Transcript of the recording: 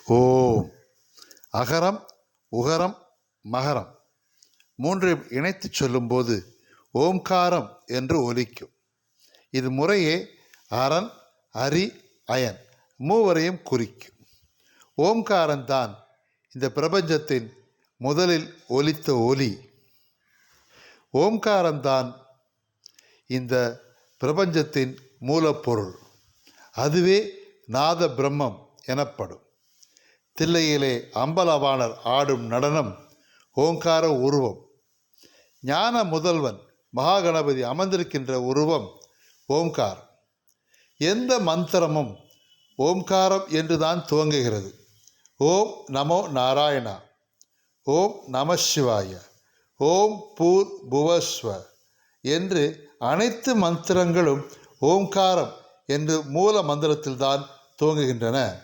ஓம். அகரம் உகரம் மகரம் மூன்றையும் இணைத்து சொல்லும்போது ஓம்காரம் என்று ஒலிக்கும். இது முறையே அரண், அரி, அயன் மூவரையும் குறிக்கும். ஓம்காரம்தான் இந்த பிரபஞ்சத்தின் முதலில் ஒலித்த ஒலி. ஓம்காரம்தான் இந்த பிரபஞ்சத்தின் மூலப்பொருள். அதுவே நாத பிரம்மம் எனப்படும். தில்லையிலே அம்பலவாணர் ஆடும் நடனம் ஓங்கார உருவம். ஞான முதல்வன் மகாகணபதி அமர்ந்திருக்கின்ற உருவம் ஓம்காரம். எந்த மந்திரமும் ஓம்காரம் என்றுதான் துவங்குகிறது. ஓம் நமோ நாராயணா, ஓம் நம சிவாய, ஓம் பூர் புவஸ்வ என்று அனைத்து மந்திரங்களும் ஓம்காரம் என்று மூல மந்திரத்தில்தான் துவங்குகின்றன.